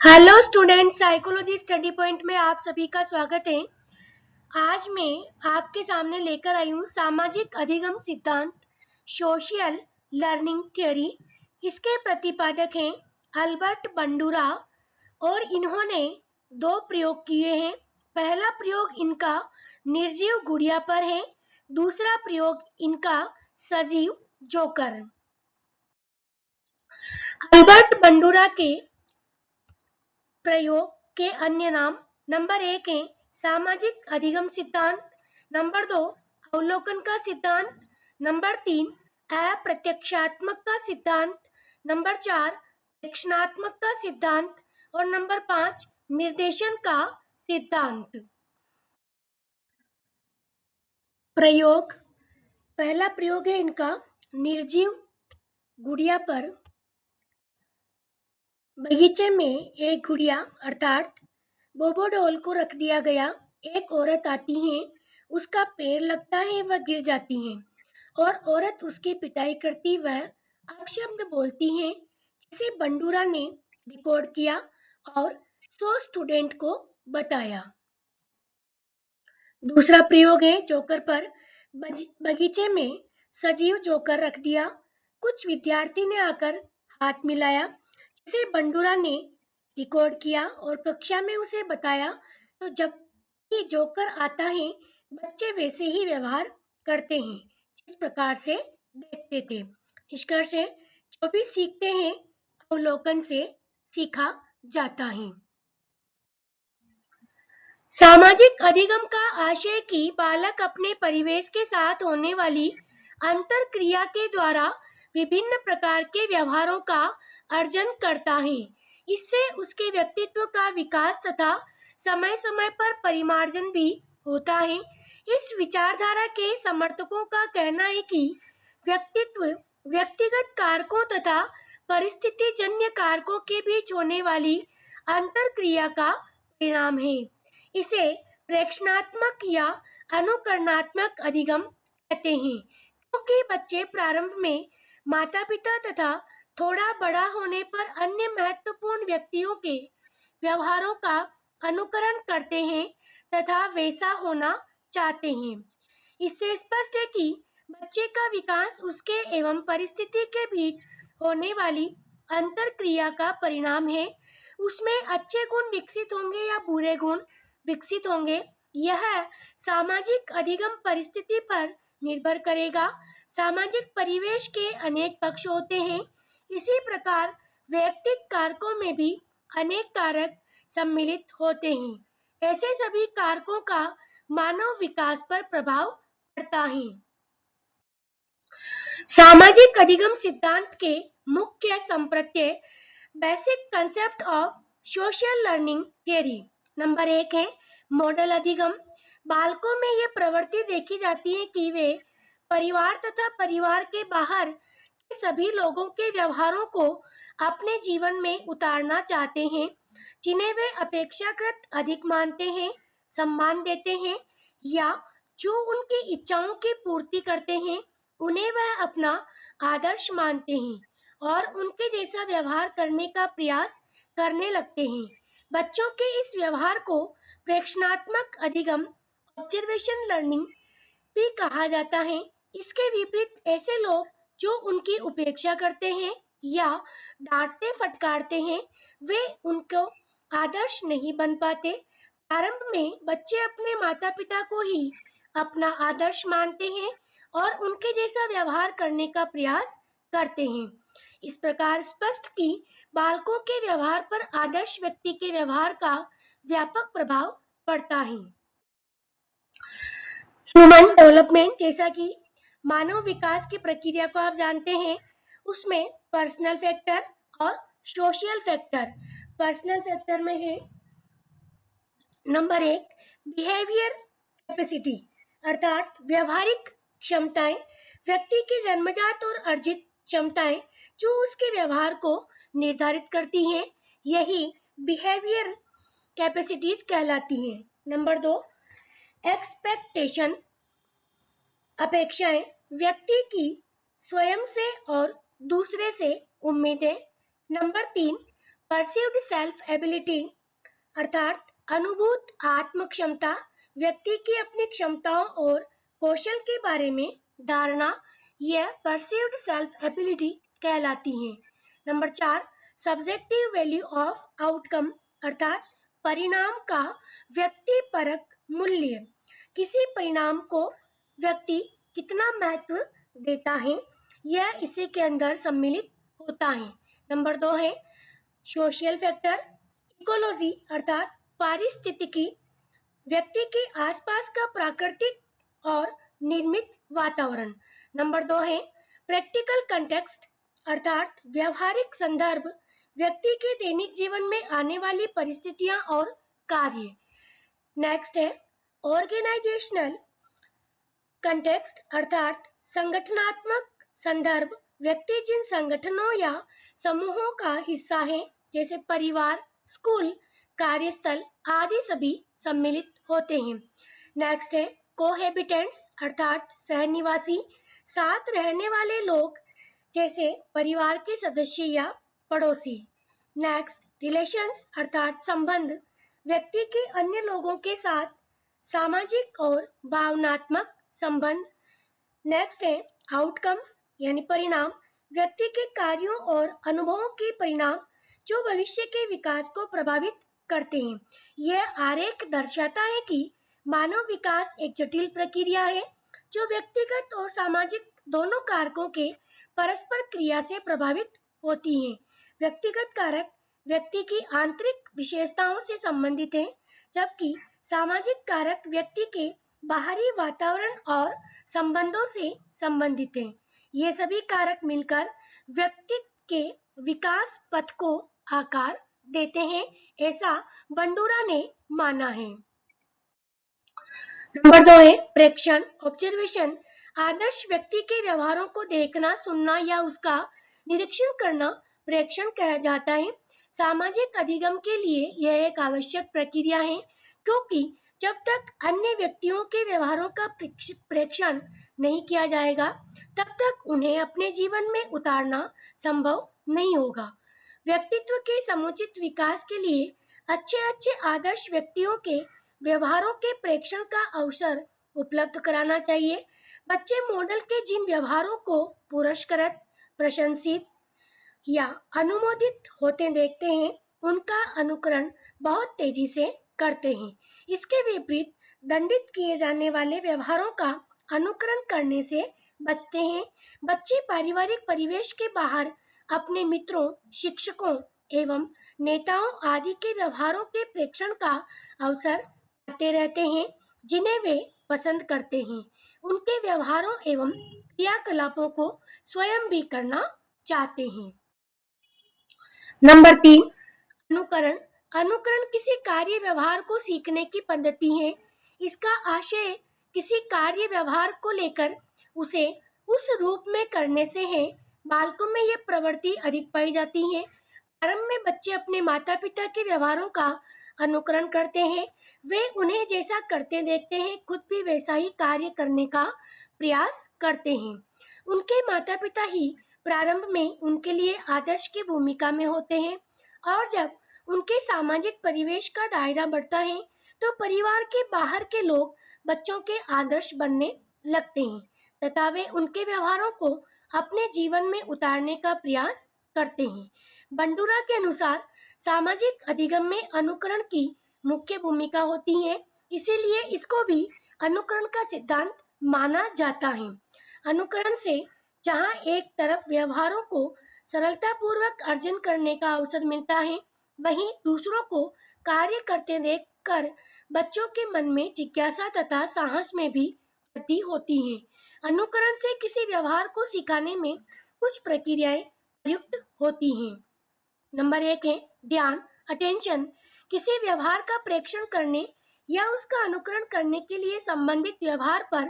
Hello student, psychology study point में आप सभी का स्वागत है। आज मैं आपके सामने लेकर आई हूँ सामाजिक अधिगम सिद्धांत, सोशल लर्निंग थ्योरी। इसके प्रतिपादक हैं अल्बर्ट बंडूरा और इन्होंने दो प्रयोग किए हैं। पहला प्रयोग इनका निर्जीव गुड़िया पर है, दूसरा प्रयोग इनका सजीव जोकर। अल्बर्ट बंडूरा के प्रयोग के अन्य नाम: नंबर 1 है सामाजिक अधिगम सिद्धांत, नंबर 2 अवलोकन का सिद्धांत, नंबर 3 अप्रत्यक्षात्मक का सिद्धांत, नंबर 4 रक्षणात्मक का सिद्धांत और नंबर 5 निर्देशन का सिद्धांत। प्रयोग: पहला प्रयोग है इनका निर्जीव गुड़िया पर। बगीचे में एक गुड़िया अर्थात बोबो डॉल को रख दिया गया। एक औरत आती है, उसका पैर लगता है, वह गिर जाती है और औरत उसकी पिटाई करती वह अपशब्द बोलती है। इसे बंडूरा ने रिकॉर्ड किया और 100 स्टूडेंट को बताया। दूसरा प्रयोग है जोकर पर। बगीचे में सजीव जोकर रख दिया। कुछ विद्यार्थी ने आकर हाथ मिलाया। इसे बंडूरा ने रिकॉर्ड किया और कक्षा में उसे बताया। तो जब ये जोकर आता है, बच्चे वैसे ही व्यवहार करते हैं जिस प्रकार से देखते थे। निष्कर्ष है, जो भी सीखते हैं अवलोकन से सीखा जाता है। सामाजिक अधिगम का आशय कि बालक अपने परिवेश के साथ होने वाली अंतरक्रिया के द्वारा विभिन्न प्रकार के व्यवहारों का अर्जन करता है। इससे उसके व्यक्तित्व का विकास तथा समय समय पर परिमार्जन भी होता है। इस विचारधारा के समर्थकों का कहना है कि व्यक्तित्व व्यक्तिगत कारकों तथा परिस्थितिजन्य कारकों के बीच होने वाली अंतरक्रिया का परिणाम है। इसे रक्षणात्मक या अनुकरणात्मक अधिगम कहते हैं, क्योंकि बच्चे प्रारंभ में माता-पिता तथा थोड़ा बड़ा होने पर अन्य महत्वपूर्ण व्यक्तियों के व्यवहारों का अनुकरण करते हैं तथा वैसा होना चाहते हैं। इससे स्पष्ट है कि बच्चे का विकास उसके एवं परिस्थिति के बीच होने वाली अंतरक्रिया का परिणाम है। उसमें अच्छे गुण विकसित होंगे या बुरे गुण विकसित होंगे, यह सामाजिक अधिगम परिस्थिति पर निर्भर करेगा। सामाजिक परिवेश के अनेक पक्ष होते हैं। इसी प्रकार वैयक्तिक कारकों में भी अनेक कारक सम्मिलित होते हैं। ऐसे सभी कारकों का मानव विकास पर प्रभाव पड़ता है। सामाजिक अधिगम सिद्धांत के मुख्य संप्रत्यय: basic concept of social learning theory. Number 1 है मॉडल अधिगम। बालकों में यह प्रवृत्ति देखी जाती है कि वे परिवार तथा परिवार के बाहर के सभी लोगों के व्यवहारों को अपने जीवन में उतारना चाहते हैं, जिन्हें वे अपेक्षाकृत अधिक मानते हैं, सम्मान देते हैं या जो उनकी इच्छाओं की पूर्ति करते हैं, उन्हें वह अपना आदर्श मानते हैं और उनके जैसा व्यवहार करने का प्रयास करने लगते हैं। बच्चों के इस व्यवहार को प्रेक्षणात्मक अधिगम ऑब्जर्वेशन लर्निंग भी कहा जाता है। इसके विपरीत ऐसे लोग जो उनकी उपेक्षा करते हैं या डांटते फटकारते हैं, वे उनको आदर्श नहीं बन पाते। प्रारंभ में बच्चे अपने माता पिता को ही अपना आदर्श मानते हैं और उनके जैसा व्यवहार करने का प्रयास करते हैं। इस प्रकार स्पष्ट कि बालकों के व्यवहार पर आदर्श व्यक्ति के व्यवहार का व्यापक प्रभाव पड़ता है। ह्यूमन डेवलपमेंट, जैसा कि मानव विकास की प्रक्रिया को आप जानते हैं, उसमें पर्सनल फैक्टर और सोशल फैक्टर। पर्सनल फैक्टर में है नंबर 1 बिहेवियर कैपेसिटी, अर्थात व्यवहारिक क्षमताएं। व्यक्ति की जन्मजात और अर्जित क्षमताएं जो उसके व्यवहार को निर्धारित करती हैं, यही बिहेवियर कैपेसिटीज कहलाती हैं। नंबर 2 एक्सपेक्टेशन, अपेक्षाएं। व्यक्ति की स्वयं से और दूसरे से उम्मीदें। नंबर 3 परसीव्ड सेल्फ एबिलिटी अर्थात अनुभूत आत्म क्षमता, व्यक्ति की अपनी क्षमताओं और कौशल के बारे में धारणा, यह परसीव्ड सेल्फ एबिलिटी कहलाती है। Number 4, subjective value of outcome अर्थात परिणाम का व्यक्ति परक मूल्य, किसी परिणाम को व्यक्ति कितना महत्व देता है, यह इसी के अंदर सम्मिलित होता है। नंबर 2 है सोशल फैक्टर, इकोलॉजी अर्थात पारिस्थितिकी, व्यक्ति के आसपास का प्राकृतिक और निर्मित वातावरण। नंबर 2 है प्रैक्टिकल कंटेक्स्ट अर्थात व्यवहारिक संदर्भ, व्यक्ति के दैनिक जीवन में आने वाली परिस्थितियां और कार्य। नेक्स्ट है ऑर्गेनाइजेशनल कंटेक्स्ट अर्थात संगठनात्मक संदर्भ, व्यक्ति जिन संगठनों या समूहों का हिस्सा है जैसे परिवार, स्कूल, कार्यस्थल आदि सभी सम्मिलित होते हैं। नेक्स्ट है कोहेबिटेंट्स अर्थात सहनिवासी, साथ रहने वाले लोग जैसे परिवार के सदस्य या पड़ोसी। नेक्स्ट रिलेशंस अर्थात संबंध, व्यक्ति के अन्य लोगों के साथ सामाजिक और भावनात्मक संबंध। नेक्स्ट है आउटकम्स यानी परिणाम, व्यक्ति के कार्यों और अनुभवों के परिणाम जो भविष्य के विकास को प्रभावित करते हैं। यह आरेख दर्शाता है कि मानव विकास एक जटिल प्रक्रिया है जो व्यक्तिगत और सामाजिक दोनों कारकों के परस्पर क्रिया से प्रभावित होती है। व्यक्तिगत कारक व्यक्ति की आंतरिक विशेषताओं से संबंधित है, जबकि सामाजिक कारक व्यक्ति के बाहरी वातावरण और संबंधों से संबंधित हैं। ये सभी कारक मिलकर व्यक्तित्व के विकास पथ को आकार देते हैं, ऐसा बंडूरा ने माना है। नंबर 2 है प्रेक्षण ऑब्जर्वेशन, आदर्श व्यक्ति के व्यवहारों को देखना, सुनना या उसका निरीक्षण करना प्रेक्षण कहा जाता है। सामाजिक अधिगम के लिए यह एक आवश्यक प्रक्रिया है, क्योंकि जब तक अन्य व्यक्तियों के व्यवहारों का प्रेक्षण नहीं किया जाएगा तब तक उन्हें अपने जीवन में उतारना संभव नहीं होगा। व्यक्तित्व के समुचित विकास के लिए अच्छे आदर्श व्यक्तियों के व्यवहारों के प्रेक्षण का अवसर उपलब्ध कराना चाहिए। बच्चे मॉडल के जिन व्यवहारों को पुरस्कृत, प्रशंसित या अनुमोदित होते देखते हैं उनका अनुकरण बहुत तेजी से करते हैं। इसके विपरीत दंडित किए जाने वाले व्यवहारों का अनुकरण करने से बचते हैं। बच्चे पारिवारिक परिवेश के बाहर अपने मित्रों, शिक्षकों एवं नेताओं आदि के व्यवहारों के प्रेक्षण का अवसर पाते रहते हैं जिन्हें वे पसंद करते हैं। उनके व्यवहारों एवं क्रियाकलापों को स्वयं भी करना चाहते हैं। नंबर 3 अनुकरण, अनुकरण किसी कार्य व्यवहार को सीखने की पद्धति है। इसका आशय किसी कार्य व्यवहार को लेकर उसे उस रूप में करने से है। बालकों में यह प्रवृत्ति अधिक पाई जाती है। प्रारंभ में बच्चे अपने माता पिता के व्यवहारों का अनुकरण करते हैं। वे उन्हें जैसा करते देखते हैं, खुद भी वैसा ही कार्य करने का प्रयास करते हैं। उनके माता पिता ही प्रारंभ में उनके लिए आदर्श की भूमिका में होते हैं, और जब उनके सामाजिक परिवेश का दायरा बढ़ता है तो परिवार के बाहर के लोग बच्चों के आदर्श बनने लगते हैं तथा वे उनके व्यवहारों को अपने जीवन में उतारने का प्रयास करते हैं। बंडूरा के अनुसार सामाजिक अधिगम में अनुकरण की मुख्य भूमिका होती है, इसीलिए इसको भी अनुकरण का सिद्धांत माना जाता है। अनुकरण से जहां एक तरफ व्यवहारों को सरलतापूर्वक अर्जन करने का अवसर मिलता है, वहीं दूसरों को कार्य करते देखकर बच्चों के मन में जिज्ञासा तथा साहस में भी वृद्धि होती है। अनुकरण से किसी व्यवहार को सिखाने में कुछ प्रक्रियाएं प्रयुक्त होती हैं। नंबर 1 है ध्यान, अटेंशन, किसी व्यवहार का प्रेक्षण करने या उसका अनुकरण करने के लिए संबंधित व्यवहार पर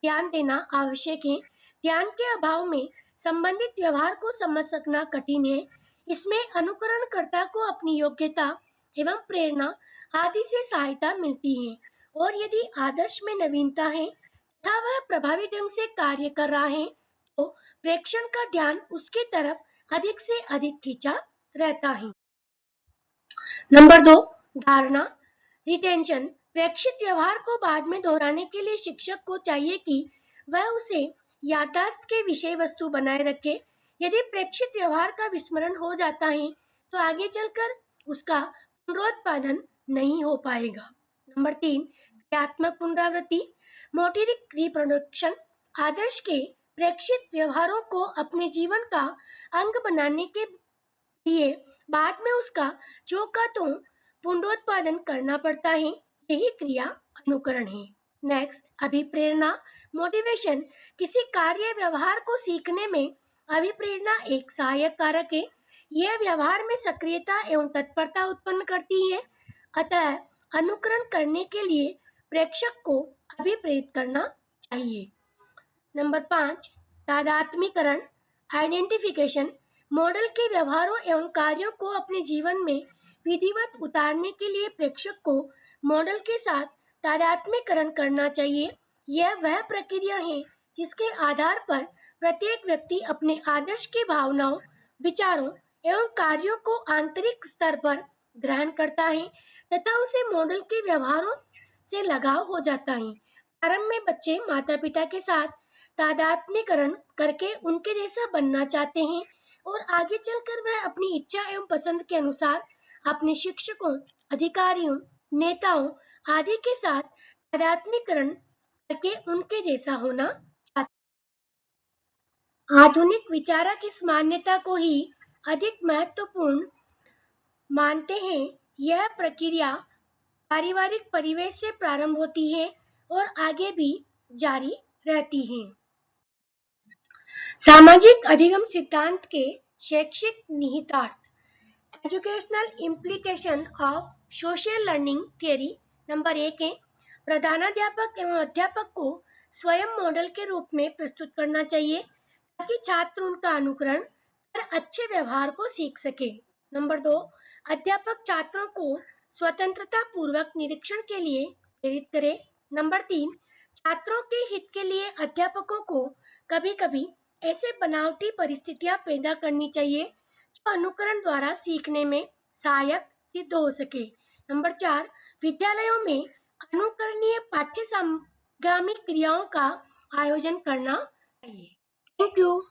ध्यान देना आवश्यक है। ध्यान के अभाव में संबंधित व्यवहार को समझ सकना कठिन है। इसमें अनुकरणकर्ता को अपनी योग्यता एवं प्रेरणा आदि से सहायता मिलती है, और यदि आदर्श में नवीनता है तथा वह प्रभावी ढंग से कार्य कर रहा है तो प्रेक्षण का ध्यान उसकी तरफ अधिक से अधिक खींचा रहता है। नंबर 2, धारणा, रिटेंशन। प्रेक्षित व्यवहार को बाद में दोहराने के लिए शिक्षक को चाहिए कि वह उसे याददाश्त के विषय वस्तु बनाए रखे। यदि प्रेक्षित व्यवहार का विस्मरण हो जाता है तो आगे चलकर उसका पुनरुत्पादन नहीं हो पाएगा। नंबर 3, क्रियात्मक पुनरावृत्ति, मोटरिक रिप्रोडक्शन। आदर्श के प्रेक्षित व्यवहारों को अपने जीवन का अंग बनाने के लिए बाद में उसका जो का तो पुनरुत्पादन करना पड़ता है। यही क्रिया अनुकरण है। नेक्स्ट, अभिप्रेरणा, मोटिवेशन। किसी कार्य व्यवहार को सीखने में अभिप्रेरणा एक सहायक कारक है। यह व्यवहार में सक्रियता एवं तत्परता उत्पन्न करती है। अतः अनुकरण करने के लिए प्रेक्षक को अभिप्रेरित करना चाहिए। Number 5, तादात्म्यकरण, identification. मॉडल के व्यवहारों एवं कार्यों को अपने जीवन में विधिवत उतारने के लिए प्रेक्षक को मॉडल के साथ तादात्म्यकरण करना चाहिए। यह वह प्रक्रिया है जिसके आधार पर प्रत्येक व्यक्ति अपने आदर्श की भावनाओं, विचारों एवं कार्यों को आंतरिक स्तर पर ग्रहण करता है तथा उसे मॉडल के व्यवहारों से लगाव हो जाता है। प्रारंभ में बच्चे माता पिता के साथ तादात्म्यकरण करके उनके जैसा बनना चाहते हैं और आगे चलकर वह अपनी इच्छा एवं पसंद के अनुसार अपने शिक्षकों, अधिकारियों, नेताओं आदि के साथ तादात्म्यकरण करके उनके जैसा होना चाहते हैं। आधुनिक विचारक इस मान्यता को ही अधिक महत्वपूर्ण मानते हैं। यह प्रक्रिया पारिवारिक परिवेश से प्रारंभ होती है और आगे भी जारी रहती है। सामाजिक अधिगम सिद्धांत के शैक्षिक निहितार्थ, educational implication of social learning theory. Number 1 है, प्रधानाध्यापक एवं अध्यापक को स्वयं मॉडल के रूप में प्रस्तुत करना चाहिए ताकि छात्र उनका अनुकरण कर अच्छे व्यवहार को सीख सके। नंबर 2, अध्यापक छात्रों को स्वतंत्रता पूर्वक निरीक्षण के लिए प्रेरित करे। नंबर 3, छात्रों के हित के लिए अध्यापकों को कभी-कभी ऐसे बनावटी परिस्थितियां पैदा करनी चाहिए जो अनुकरण द्वारा सीखने में सहायक सिद्ध हो सके। नंबर 4, विद्यालयों में अनुकरणीय पाठ्य सामग्री क्रियाओं का आयोजन करना चाहिए। Thank you.